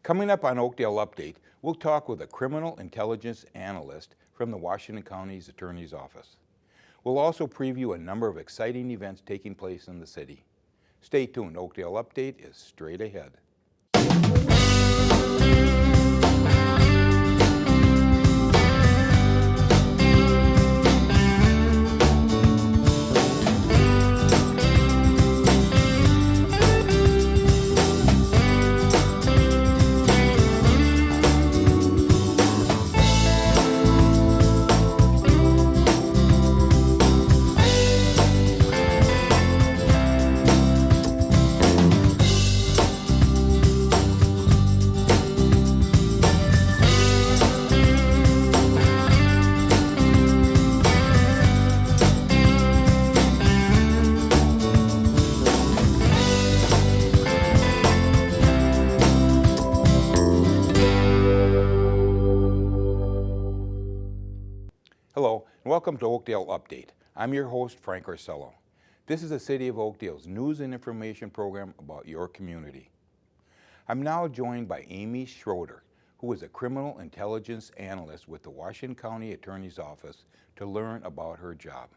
Coming up on Oakdale Update, we'll talk with a criminal intelligence analyst from the Washington County's Attorney's Office. We'll also preview a number of exciting events taking place in the city. Stay tuned, Oakdale Update is straight ahead. Hello, and welcome to Oakdale Update. I'm your host, Frank Orsello. This is the City of Oakdale's news and information program about your community. I'm now joined by Aimee Schroeder, who is a criminal intelligence analyst with the Washington County Attorney's Office, to learn about her job.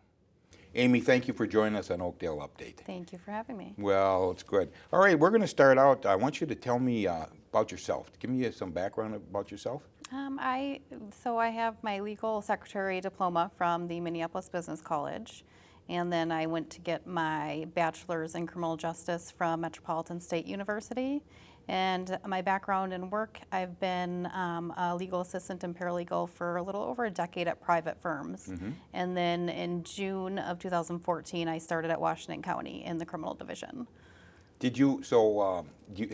Aimee, thank you for joining us on Oakdale Update. Thank you for having me. Well, it's good. All right, we're going to start out. I want you to tell me about yourself. Give me some background about yourself. I have my legal secretary diploma from the Minneapolis Business College, and then I went to get my bachelor's in criminal justice from Metropolitan State University. And my background in work, I've been a legal assistant and paralegal for a little over a decade at private firms. Mm-hmm. And then in June of 2014, I started at Washington County in the criminal division. Do you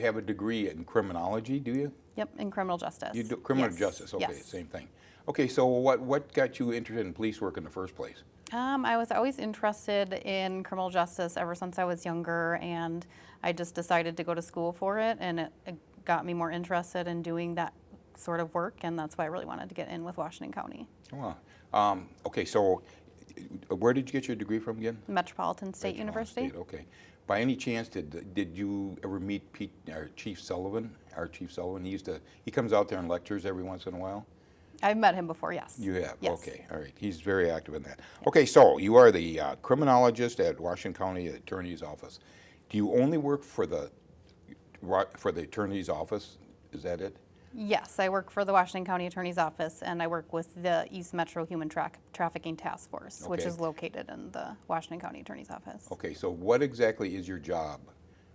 have a degree in criminology, do you? Yep, in criminal justice. You do criminal justice, okay, yes. Same thing. Okay, so what got you interested in police work in the first place? I was always interested in criminal justice ever since I was younger, and I just decided to go to school for it, and it got me more interested in doing that sort of work, and that's why I really wanted to get in with Washington County. Oh, okay, so where did you get your degree from again? Metropolitan State University. State, okay. By any chance, did you ever meet our Chief Sullivan? He comes out there and lectures every once in a while. I've met him before, yes. You have? Yes. Okay, all right. He's very active in that. Yes. Okay, so you are the criminologist at Washington County Attorney's Office. Do you only work for the Attorney's Office? Is that it? Yes, I work for the Washington County Attorney's Office, and I work with the East Metro Human Trafficking Task Force, okay, which is located in the Washington County Attorney's Office. Okay, so what exactly is your job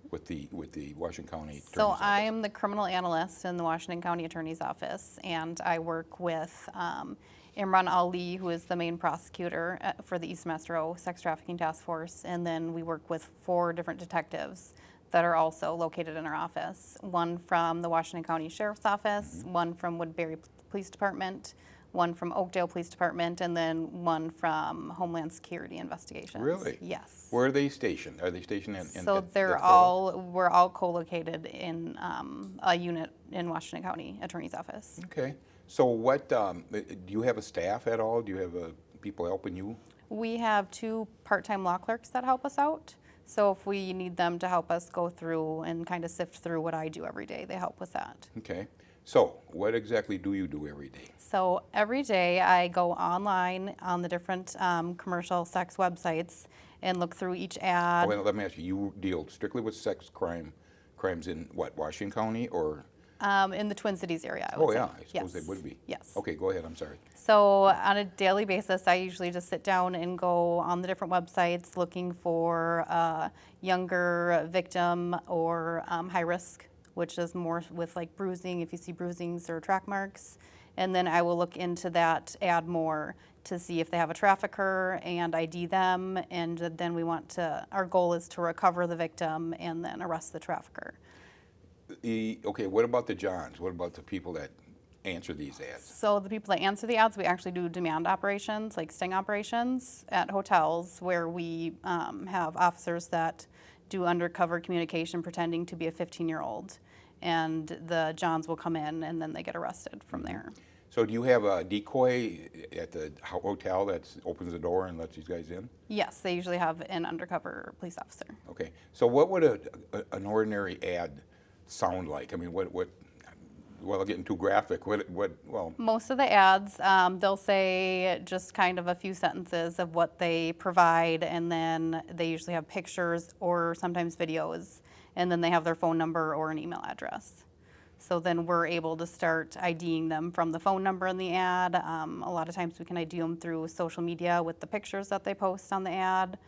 with the Washington County Attorney's Office? So I am the criminal analyst in the Washington County Attorney's Office, and I work with Imran Ali, who is the main prosecutor for the East Metro Sex Trafficking Task Force, and then we work with 4 different detectives that are also located in our office. One from the Washington County Sheriff's Office, mm-hmm, one from Woodbury Police Department, one from Oakdale Police Department, and then one from Homeland Security Investigations. Really? Yes. Where are they stationed? Are they stationed in? So we're all co-located in a unit in Washington County Attorney's Office. Okay. So what, do you have a staff at all? Do you have people helping you? We have 2 part-time law clerks that help us out. So if we need them to help us go through and kind of sift through what I do every day, they help with that. Okay. So what exactly do you do every day? So every day I go online on the different commercial sex websites and look through each ad. Well, let me ask you, you deal strictly with sex crimes in what, Washington County or? In the Twin Cities area, I would say. I suppose they would be. Yes. Okay, go ahead, I'm sorry. So on a daily basis, I usually just sit down and go on the different websites looking for a younger victim or high risk, which is more with like bruising, if you see bruisings or track marks. And then I will look into that ad more to see if they have a trafficker and ID them. And then our goal is to recover the victim and then arrest the trafficker. Okay, what about the Johns? What about the people that answer these ads? So the people that answer the ads, we actually do demand operations, like sting operations at hotels where we have officers that do undercover communication pretending to be a 15-year-old. And the Johns will come in and then they get arrested from there. So do you have a decoy at the hotel that opens the door and lets these guys in? Yes, they usually have an undercover police officer. Okay. So what would an ordinary ad sound like? I mean, what well, getting too graphic, well, Most of the ads, they'll say just kind of a few sentences of what they provide, and then they usually have pictures or sometimes videos, and then they have their phone number or an email address. So then we're able to start IDing them from the phone number in the ad. A lot of times we can ID them through social media with the pictures that they post on the ad,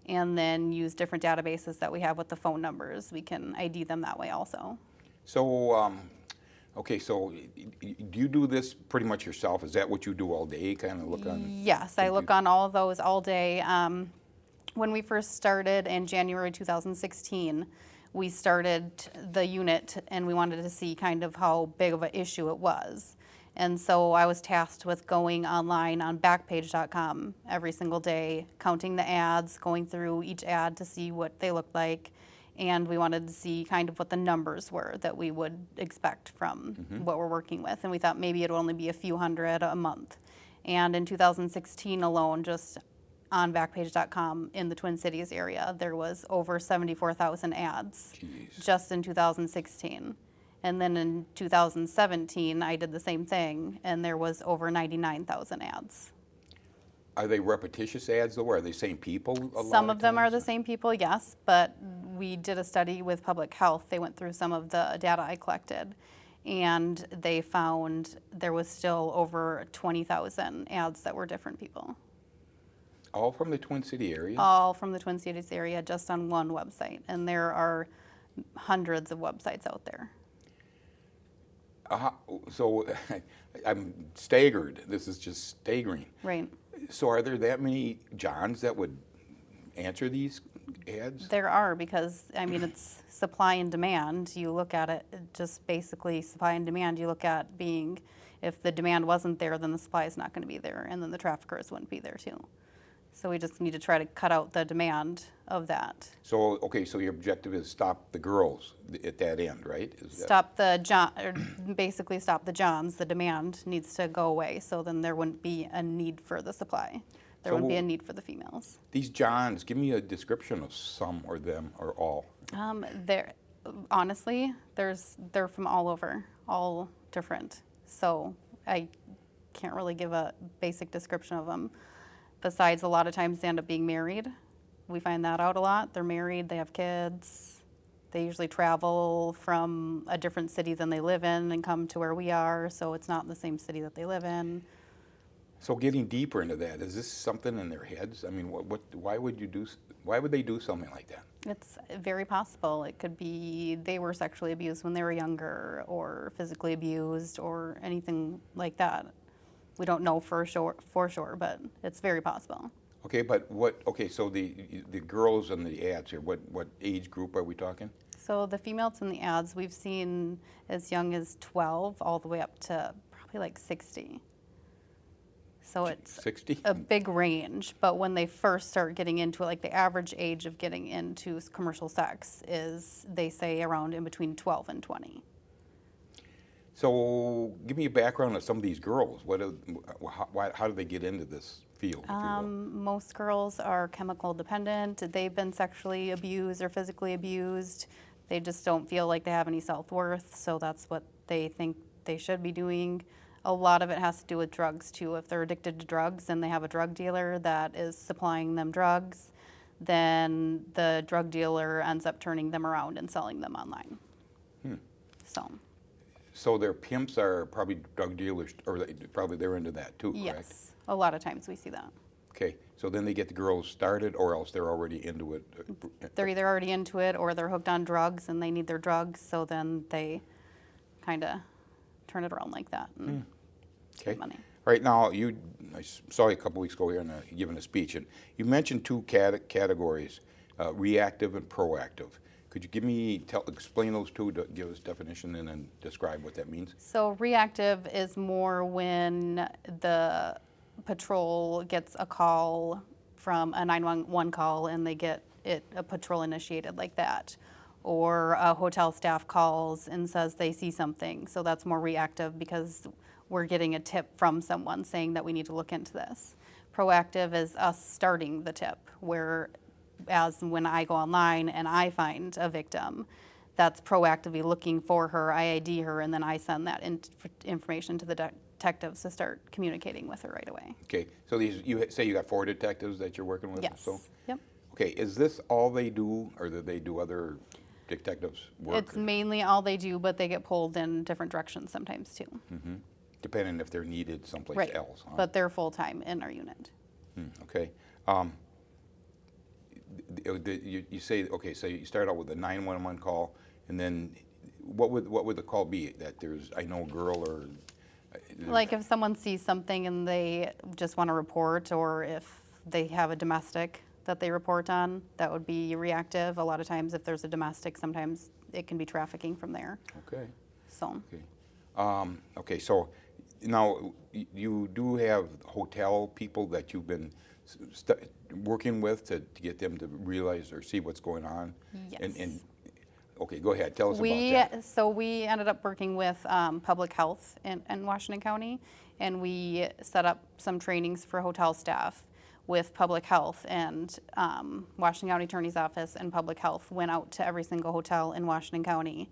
and then use different databases that we have with the phone numbers. We can ID them that way also. so, okay, so do you do this pretty much yourself? Is that what you do all day, kind of look on? Yes, I look on all of those all day. When we first started in January 2016, we started the unit and we wanted to see kind of how big of an issue it was. And so I was tasked with going online on Backpage.com every single day, counting the ads, going through each ad to see what they looked like. And we wanted to see kind of what the numbers were that we would expect from what we're working with. And we thought maybe it would only be a few hundred a month. And in 2016 alone, just on Backpage.com in the Twin Cities area, there was over 74,000 ads. Jeez. Just in 2016. And then in 2017, I did the same thing, and there was over 99,000 ads. Are they repetitious ads though? Are they same people a lot Some of them are times? the same people, yes, but we did a study with public health. They went through some of the data I collected, and they found there was still over 20,000 ads that were different people. All from the Twin City area? All from the Twin Cities area, just on one website, and there are hundreds of websites out there. So I'm staggered. This is just staggering. Right. So are there that many Johns that would answer these ads? There are, because, I mean, it's supply and demand. You look at it, just basically supply and demand. You look at being, if the demand wasn't there, then the supply is not going to be there, and then the traffickers wouldn't be there too. So we just need to try to cut out the demand of that. So, okay, so your objective is stop the girls at that end, right? Stop the John, or basically stop the Johns. The demand needs to go away, so then there wouldn't be a need for the supply. There wouldn't be a need for the females. These Johns, give me a description of some or them or all. They're honestly, they're from all over, all different. So I can't really give a basic description of them. Besides, a lot of times they end up being married. We find that out a lot. They're married, they have kids. They usually travel from a different city than they live in and come to where we are, so it's not the same city that they live in. So getting deeper into that, is this something in their heads? I mean, why would they do something like that? It's very possible. It could be they were sexually abused when they were younger, or physically abused, or anything like that. We don't know for sure, but it's very possible. Okay, but so the girls in the ads here, what age group are we talking? So the females in the ads, we've seen as young as 12 all the way up to probably like 60. So it's 60? a big range, but when they first start getting into it, like the average age of getting into commercial sex is, they say, around in between 12 and 20. So give me a background of some of these girls. How do they get into this field, if you will? Most girls are chemical dependent. They've been sexually abused or physically abused. They just don't feel like they have any self-worth, so that's what they think they should be doing. A lot of it has to do with drugs too. If they're addicted to drugs and they have a drug dealer that is supplying them drugs, then the drug dealer ends up turning them around and selling them online. So their pimps are probably drug dealers, or they're into that too, correct? Yes, a lot of times we see that. Okay, so then they get the girls started, or else they're already into it. They're either already into it or they're hooked on drugs and they need their drugs, so then they kind of turn it around like that and Okay. get money. Right now, I saw you a couple weeks ago here giving a speech, and you mentioned two categories, reactive and proactive. Could you explain those two, to give us definition and then describe what that means? So reactive is more when the patrol gets a call from a 911 call and they get a patrol initiated like that. Or a hotel staff calls and says they see something. So that's more reactive because we're getting a tip from someone saying that we need to look into this. Proactive is us starting the tip, whereas when I go online and I find a victim, that's proactively looking for her. I ID her, and then I send that information to the detectives to start communicating with her right away. Okay, so you say you got 4 detectives that you're working with? Yes. So? Yep. Okay, is this all they do, or do they do other detectives' work? It's mainly all they do, but they get pulled in different directions sometimes too. Depending if they're needed someplace Right. else. Huh? But they're full-time in our unit. Okay. You say, okay, so you start out with a 911 call, and then what would the call be? That there's, I know, a girl or... Like if someone sees something and they just want to report, or if they have a domestic that they report on, that would be reactive. A lot of times if there's a domestic, sometimes it can be trafficking from there. Okay. So. Okay. Okay, so now you do have hotel people that you've been working with to get them to realize or see what's going on? Yes. And okay, go ahead, tell us about that. So we ended up working with public health in Washington County, and we set up some trainings for hotel staff with public health, and Washington County Attorney's Office and public health went out to every single hotel in Washington County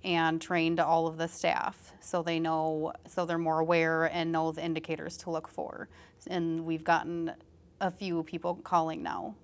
and trained all of the staff so they know, so they're more aware and know the indicators to look for. And we've gotten a few people calling now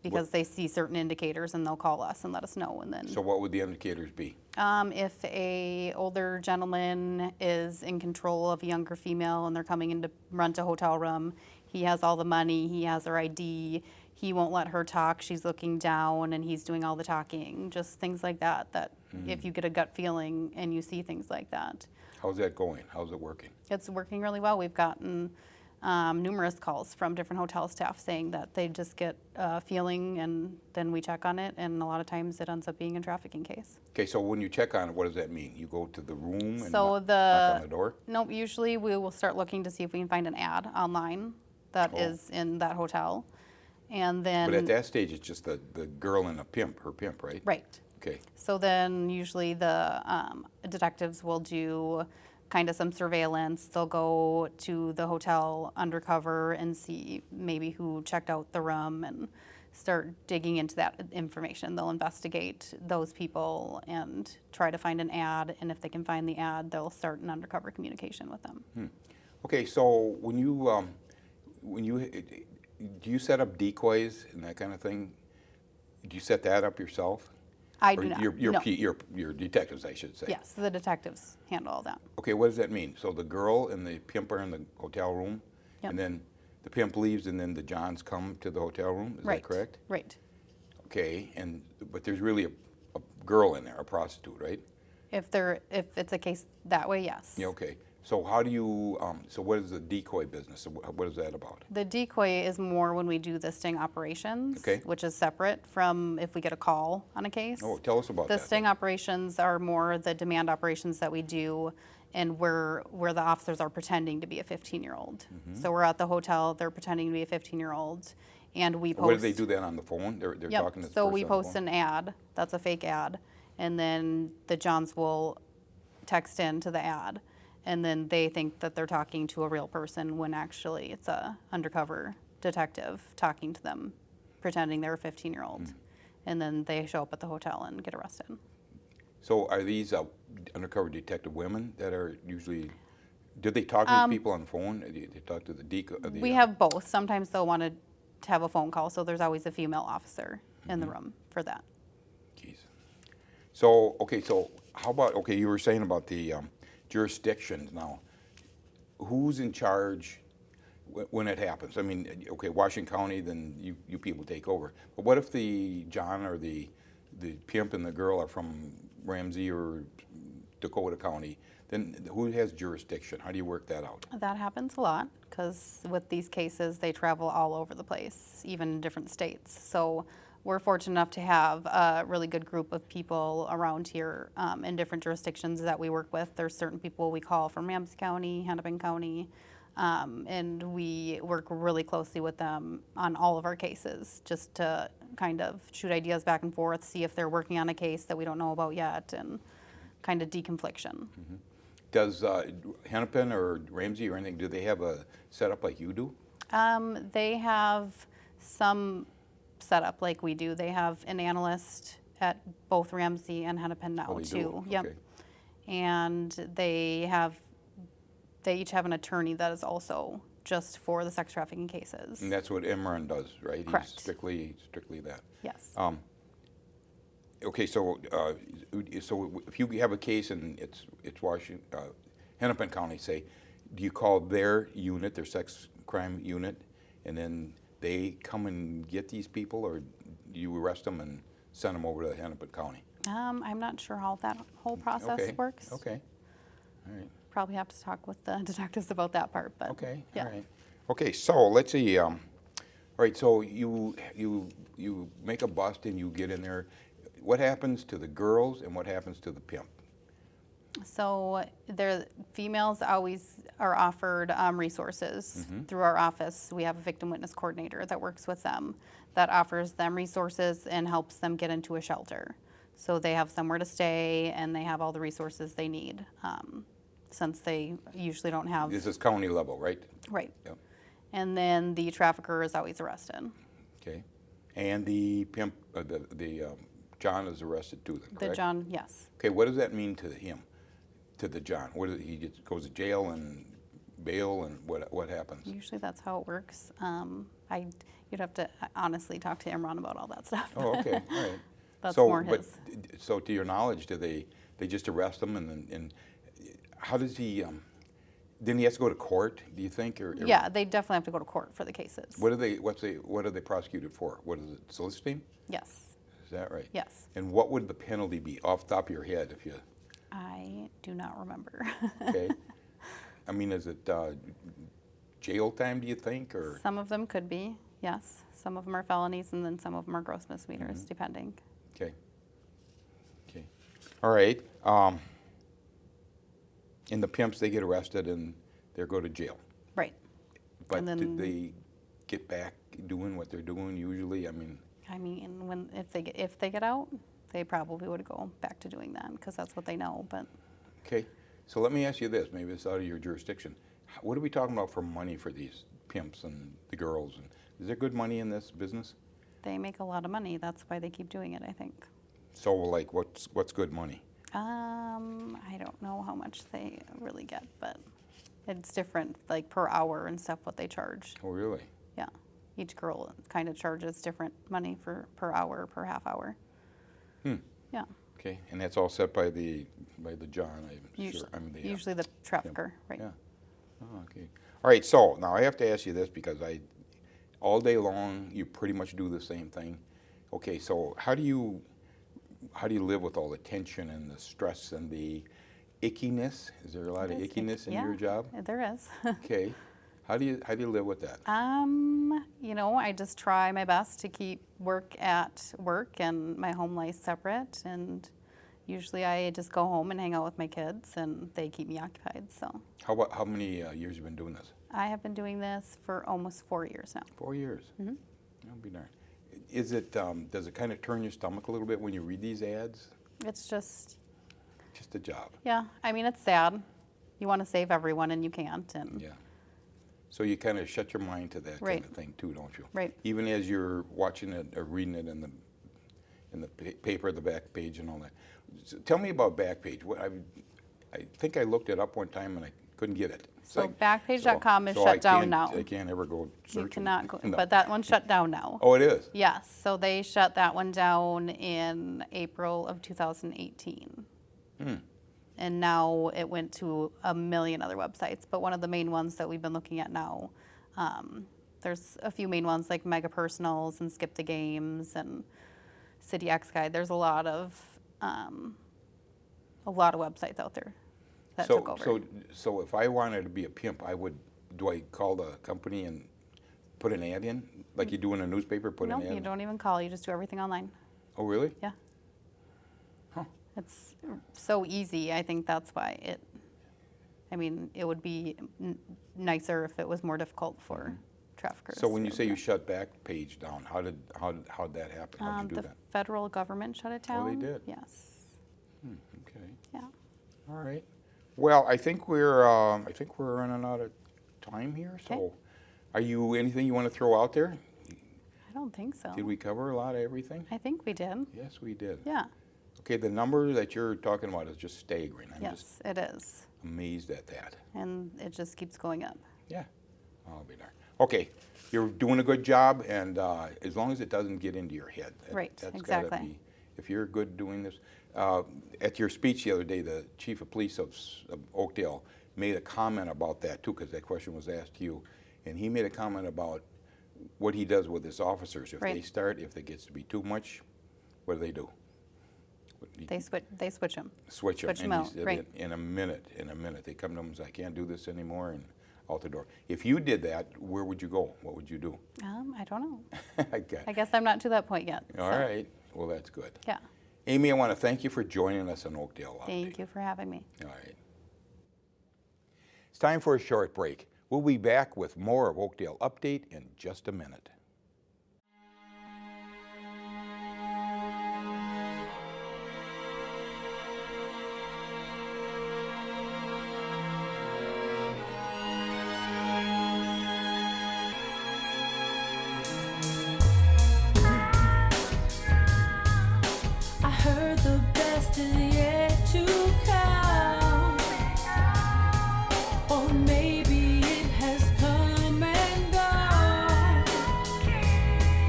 because they see certain indicators and they'll call us and let us know. And then, So what would the indicators be? if a older gentleman is in control of a younger female and they're coming in to rent a hotel room, he has all the money, he has her ID, he won't let her talk, she's looking down and he's doing all the talking, just things like that, that if you get a gut feeling and you see things like that. How's that going? How's it working? It's working really well. We've gotten numerous calls from different hotel staff saying that they just get a feeling and then we check on it, and a lot of times it ends up being a trafficking case. Okay, so when you check on it, what does that mean? You go to the room and So knock on the door? Nope, usually we will start looking to see if we can find an ad online that is in that hotel. And then... But at that stage, it's just the girl and her pimp, right? Right. Okay. So then usually the detectives will do kind of some surveillance. They'll go to the hotel undercover and see maybe who checked out the room and start digging into that information. They'll investigate those people and try to find an ad, and if they can find the ad, they'll start an undercover communication with them. Okay, so when you do you set up decoys and that kind of thing? Do you set that up yourself? I Or do not. Your No. your detectives, I should say. Yes, the detectives handle all that. Okay, what does that mean? So the girl and the pimp are in the hotel room, Yep. and then the pimp leaves, and then the Johns come to the hotel room. Is Right. that correct? Right. Okay, but there's really a girl in there, a prostitute, right? If it's a case that way, yes. Yeah. Okay. So how do you? So what is the decoy business? So what is that about? The decoy is more when we do the sting operations, Okay. which is separate from if we get a call on a case. Oh, tell us about The that. sting operations are more the demand operations that we do, and where the officers are pretending to be a 15-year-old. So we're at the hotel, they're pretending to be a 15-year-old, and we post. What do they do then on the phone? They're Yep. talking to this So person we on the post phone? an ad, that's a fake ad, and then the Johns will text into the ad, and then they think that they're talking to a real person when actually it's a undercover detective talking to them, pretending they're a 15-year-old. And then they show up at the hotel and get arrested. So are these undercover detective women that are usually? Did they talk to these people on the phone? They talk to the decoy? We have both. Sometimes they'll want to have a phone call, so there's always a female officer in the room for that. Jeez. So okay, so how about you were saying about the jurisdictions now. Who's in charge when it happens? I mean, okay, Washington County, then you people take over. But what if the John or the pimp and the girl are from Ramsey or Dakota County? Then who has jurisdiction? How do you work that out? That happens a lot because with these cases, they travel all over the place, even in different states. So we're fortunate enough to have a really good group of people around here in different jurisdictions that we work with. There's certain people we call from Ramsey County, Hennepin County, and we work really closely with them on all of our cases just to kind of shoot ideas back and forth, see if they're working on a case that we don't know about yet, and kind of deconfliction. Does Hennepin or Ramsey or anything, do they have a setup like you do? They have some setup like we do. They have an analyst at both Ramsey and Hennepin now Oh, they too. do? Yep. Okay. And they each have an attorney that is also just for the sex trafficking cases. And that's what Imran does, right? Correct. He's strictly that. Yes. Okay, so if you have a case and it's Washington, Hennepin County, say, do you call their unit, their sex crime unit, and then they come and get these people, or do you arrest them and send them over to Hennepin County? I'm not sure how that whole process works. Okay. All right. Probably have to talk with the detectives about that part, but Okay. yeah. All right. Okay. So let's see. All right. So you make a bust and you get in there. What happens to the girls and what happens to the pimp? So females always are offered resources through our office. We have a victim witness coordinator that works with them, that offers them resources and helps them get into a shelter. So they have somewhere to stay and they have all the resources they need, since they usually don't have. This is county level, right? Right. Yep. And then the trafficker is always arrested. Okay. And the pimp, John is arrested too, then, correct? The John, yes. Okay. What does that mean to him, to the John? He goes to jail and bail, and what happens? Usually that's how it works. You'd have to honestly talk to Imran about all that stuff. Oh, okay. All right. That's more his. So to your knowledge, do they just arrest him and how does he? Then he has to go to court. Do you think? Or Yeah, they definitely have to go to court for the cases. What are they prosecuted for? What is it? Soliciting? Yes. Is that right? Yes. And what would the penalty be off the top of your head if you? I do not remember. Okay. I mean, is it jail time? Do you think, or? Some of them could be, yes. Some of them are felonies, and then some of them are gross misdemeanors, depending. Okay. Okay. All right. And the pimps, they get arrested and they go to jail. Right. But And then- did they get back doing what they're doing usually? I mean, if they get out, they probably would go back to doing that because that's what they know. But okay. So let me ask you this. Maybe it's out of your jurisdiction. What are we talking about for money for these pimps and the girls? And is there good money in this business? they make a lot of money. That's why they keep doing it, I think. So, like, what's good money? I don't know how much they really get, but it's different, like per hour and stuff, what they charge. Oh, really? Yeah. Each girl kind of charges different money per hour, per half hour. Yeah. Okay, and that's all set by the John, I'm Usually, sure. I mean, usually the trafficker, right? Yeah. Oh, okay. All right. So now I have to ask you this because all day long you pretty much do the same thing. Okay. So how do you live with all the tension and the stress and the ickiness? Is there a lot of ickiness in your job? Yeah, there is. Okay. How do you live with that? I just try my best to keep work at work and my home life separate. And usually I just go home and hang out with my kids, and they keep me occupied. So. How many years you been doing this? I have been doing this for almost 4 years now. 4 years. Mm-hmm. That'll be darn. Is it? Does it kind of turn your stomach a little bit when you read these ads? It's just a job. Yeah, I mean, it's sad. You want to save everyone and you can't. And yeah. So you kind of shut your mind to that kind of thing too, don't you? Right. Even as you're watching it or reading it in the paper, the back page and all that. So tell me about Backpage. I think I looked it up one time and I couldn't get it. So Backpage.com is shut down now. I can't ever go searching. You cannot go, No. but that one's shut down now. Oh, it is? Yes, so they shut that one down in April of 2018. And now it went to a million other websites, but one of the main ones that we've been looking at now, there's a few main ones like Mega Personals and Skip the Games and City X Guide. There's a lot of websites out there that took over. So if I wanted to be a pimp, do I call the company and put an ad in? Like you do in a newspaper, put an ad in? No, you don't even call. You just do everything online. Oh, really? Yeah. Huh. It's so easy. I think that's why it would be nicer if it was more difficult for traffickers. So when you say you shut Backpage down, how'd that happen? How'd you do the that? federal government shut it down. Oh, they did? Yes. Okay. Yeah. All right. Well, I think we're running out of time here. So, Okay. are you anything you want to throw out there? I don't think so. Did we cover a lot of everything? I think we did. Yes, we did. Yeah. Okay, the number that you're talking about is just staggering. I'm just Yes, it is. amazed at that. And it just keeps going up. Yeah, I'll be there. Okay, you're doing a good job, and as long as it doesn't get into your head. Right, That's exactly. gotta be, if you're good doing this. At your speech the other day, the chief of police of Oakdale made a comment about that too, because that question was asked to you. And he made a comment about what he does with his officers. If Right. if it gets to be too much, what do? They switch them. Switch them. Switch 'em out, right. In a minute, they come to him and say, I can't do this anymore, and out the door. If you did that, where would you go? What would you do? I don't know. Okay. I guess I'm not to that point yet. All so, right. Well, that's good. Yeah. Aimee, I want to thank you for joining us on Oakdale Update. Thank you for having me. All right. It's time for a short break. We'll be back with more of Oakdale Update in just a minute. I heard the best is yet to come, or maybe it has come and gone.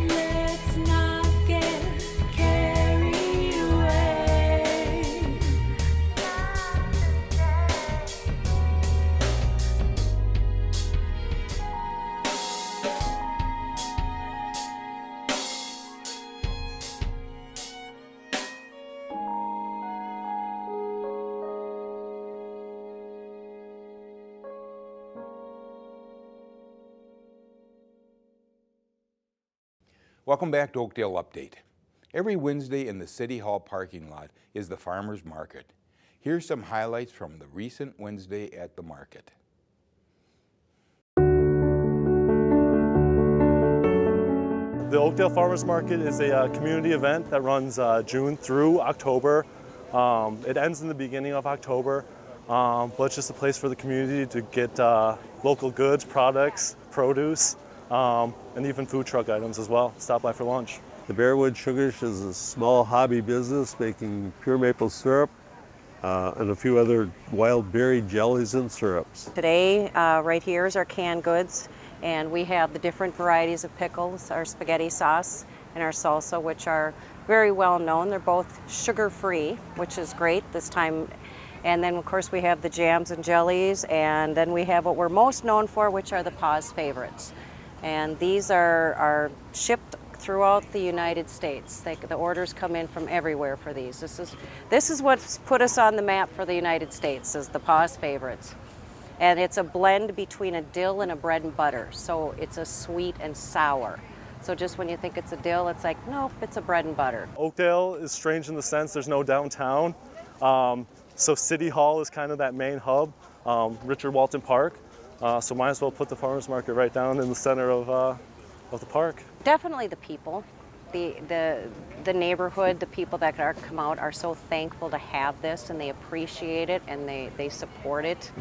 Let's not get carried away. Welcome back to Oakdale Update. Every Wednesday in the City Hall parking lot is the Farmers Market. Here's some highlights from the recent Wednesday at the market. The Oakdale Farmers Market is a community event that runs June through October. It ends in the beginning of October, but it's just a place for the community to get local goods, products, produce, and even food truck items as well. Stop by for lunch. The Bearwood Sugars is a small hobby business making pure maple syrup and a few other wild berry jellies and syrups. Today, right here is our canned goods, and we have the different varieties of pickles, our spaghetti sauce, and our salsa, which are very well known. They're both sugar-free, which is great this time. And then, of course, we have the jams and jellies, and then we have what we're most known for, which are the Pa's favorites. And these are shipped throughout the United States. The orders come in from everywhere for these. This is what's put us on the map for the United States, is the Pa's favorites. And it's a blend between a dill and a bread and butter. So it's a sweet and sour. So just when you think it's a dill, it's like, nope, it's a bread and butter. Oakdale is strange in the sense there's no downtown. So City Hall is kind of that main hub, Richard Walton Park. So might as well put the farmers market right down in the center of the park. Definitely the people, the neighborhood, the people that come out are so thankful to have this, and they appreciate it, and they support it.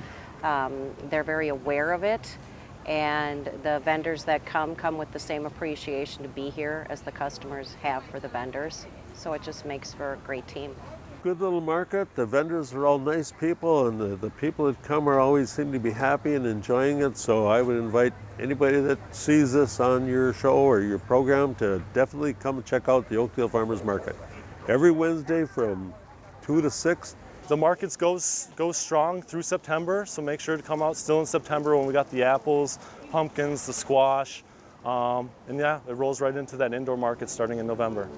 They're very aware of it, and the vendors that come with the same appreciation to be here as the customers have for the vendors. So it just makes for a great team. Good little market. The vendors are all nice people, and the people that come are always seem to be happy and enjoying it. So I would invite anybody that sees this on your show or your program to definitely come and check out the Oakdale Farmers Market. Every Wednesday from 2 to 6. The markets goes strong through September, so make sure to come out still in September when we got the apples, pumpkins, the squash, and yeah, it rolls right into that indoor market starting in November.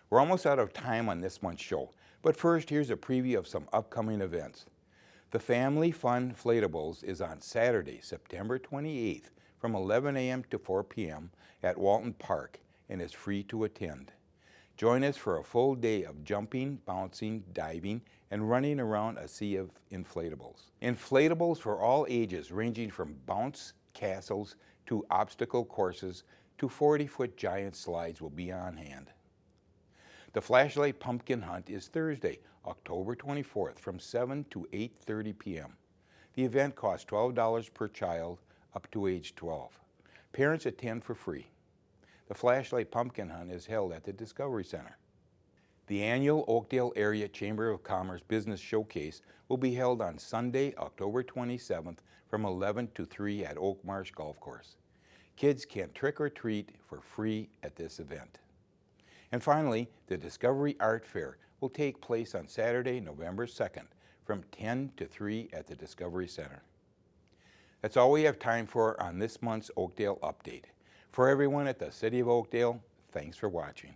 We're almost out of time on this month's show, but first here's a preview of some upcoming events. The Family Fun Inflatables is on Saturday, September 28th from 11 a.m. to 4 p.m. at Walton Park and is free to attend. Join us for a full day of jumping, bouncing, diving, and running around a sea of inflatables. Inflatables for all ages ranging from bounce castles to obstacle courses to 40-foot giant slides will be on hand. The Flashlight Pumpkin Hunt is Thursday, October 24th from 7 to 8:30 p.m. The event costs $12 per child up to age 12. Parents attend for free. The Flashlight Pumpkin Hunt is held at the Discovery Center. The annual Oakdale Area Chamber of Commerce Business Showcase will be held on Sunday, October 27th from 11 to 3 at Oak Marsh Golf Course. Kids can trick or treat for free at this event. And finally, the Discovery Art Fair will take place on Saturday, November 2nd from 10 to 3 at the Discovery Center. That's all we have time for on this month's Oakdale Update. For everyone at the City of Oakdale, thanks for watching.